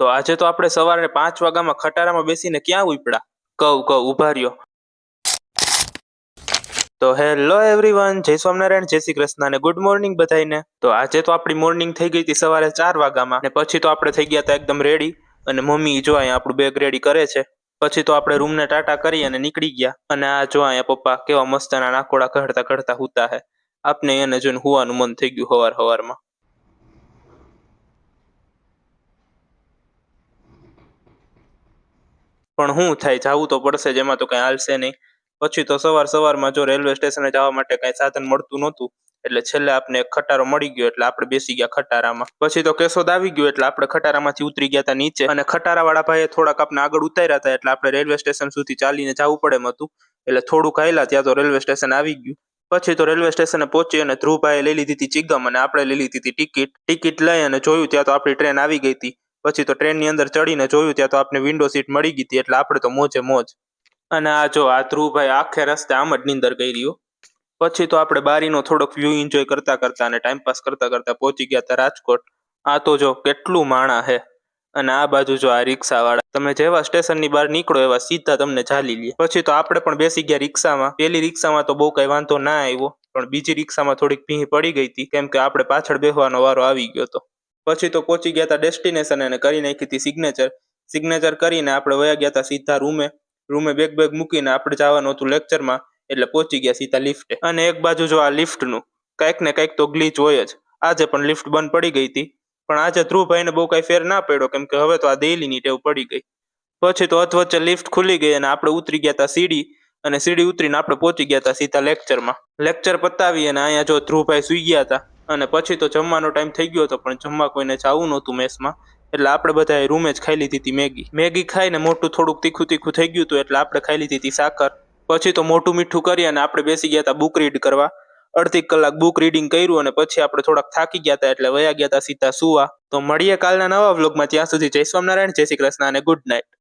તો આજે તો આપણે સવારે 5 વાગ્યામાં ખટારામાં બેસીને ક્યાં ઉપડ્યા? કહું ઊભા રહ્યો. તો હેલો એવરીવન, જય સ્વામિનારાયણ, જય શ્રી કૃષ્ણ અને ગુડ મોર્નિંગ બધાને. તો આજે તો આપણી મોર્નિંગ થઈ ગઈ હતી સવારે 4 વાગ્યામાં, ને પછી તો આપણે થઈ ગયા હતા એકદમ રેડી. અને મમ્મી જો અહીંયા આપણું બેગ રેડી કરે છે. પછી તો આપણે રૂમને ટાટા કરી અને નીકળી ગયા. અને આ જો અહીંયા પપ્પા કેવા મસ્તના નાકોડા ઘડતા ઘડતા હુતા હે. આપને એને જોઈને હુવાનું મન થઈ ગયું હવારમાં. પણ શું થાય, જવું તો પડશે જ, એમાં તો કઈ હાલશે નહીં. પછી તો સવારમાં જો રેલવે સ્ટેશને જવા માટે કઈ સાધન મળતું નહોતું, એટલે છેલ્લે આપણે એક ખટારો મળી ગયો એટલે આપણે બેસી ગયા ખટારામાં. પછી તો કેશોદ આવી ગયો એટલે આપણે ખટારામાંથી ઉતરી ગયા હતા નીચે, અને ખટારા વાળા ભાઈએ થોડાક આપણે આગળ ઉતાર્યા હતા એટલે આપણે રેલવે સ્ટેશન સુધી ચાલીને જવું પડે એમ હતું. એટલે થોડુંક હાલ્યા ત્યાં તો રેલવે સ્ટેશન આવી ગયું. પછી તો રેલવે સ્ટેશને પહોંચી અને ધ્રુવભાઈએ લઈ લીધી હતી ચીગમ અને આપણે લઈ લીધી હતી ટિકિટ લઈ અને જોયું ત્યાં તો આપણી ટ્રેન આવી ગઈ હતી. પછી તો ટ્રેનની અંદર ચડીને જોયું ત્યાં તો આપણે વિન્ડો સીટ મળી ગઈ હતી એટલે આપણે તો મોજે મોજ. અને આ જો આ ધ્રુવભાઈ આખે રસ્તે આમ જ નીંદર કરી રહ્યો. પછી તો આપણે બારીનો થોડોક વ્યૂ એન્જોય કરતા કરતા અને ટાઈમપાસ કરતા કરતા પહોંચી ગયા હતા રાજકોટ. આ તો જો કેટલું માણા હે. અને આ બાજુ જો આ રિક્ષા વાળા, તમે જેવા સ્ટેશનની બહાર નીકળો એવા સીધા તમને ઝાલી લે. પછી તો આપણે પણ બેસી ગયા રિક્ષામાં. પેલી રિક્ષામાં તો બહુ કઈ વાંધો ના આવ્યો, પણ બીજી રિક્ષામાં થોડીક ભીહ પડી ગઈ હતી કેમ કે આપણે પાછળ બેસવાનો વારો આવી ગયો હતો. પછી તો પહોંચી ગયા હતા ડેસ્ટિનેશન અને કરી નાખી હતી સિગ્નેચર કરીને આપણે વયા ગયા હતા સીધા રૂમે બેગ મૂકીને આપણે જવાનું હતું લેક્ચરમાં. એટલે પહોંચી ગયા સીધા લિફ્ટે. અને એક બાજુ જો આ લિફ્ટનું કંઈક ને કંઈક તો ગ્લીચ હોય જ. આજે પણ લિફ્ટ બંધ પડી ગઈ હતી, પણ આજે ધ્રુવભાઈને બહુ કઈ ફેર ના પડ્યો કેમ કે હવે તો આ ડેઈલીની ટેવ પડી ગઈ. પછી તો અધવચ્ચે લિફ્ટ ખુલી ગઈ અને આપણે ઉતરી ગયા હતા સીડી, અને સીડી ઉતરીને આપણે પહોંચી ગયા હતા સીધા લેક્ચરમાં. લેક્ચર પતાવી અને અહીંયા જો ધ્રુવભાઈ સુઈ ગયા હતા. અને પછી તો જમવાનો ટાઈમ થઈ ગયો હતો, પણ જમવા કોઈને જવું નહોતું મેસમાં, એટલે આપણે બધાએ રૂમે જ ખાઈ લીધી હતી મેગી ખાઈને મોટું થોડુંક તીખું થઈ ગયું હતું એટલે આપણે ખાઈ લીધી હતી સાકર. પછી તો મોટું મીઠું કરી અને આપણે બેસી ગયા હતા બુક રીડ કરવા. અડધી કલાક બુક રીડિંગ કર્યું અને પછી આપણે થોડાક થાકી ગયા હતા એટલે વયા ગયા હતા સીધા સુવા. તો મળીએ કાલના નવા વ્લોગમાં. ત્યાં સુધી જય સ્વામિનારાયણ, જય શ્રી કૃષ્ણ અને ગુડ નાઇટ.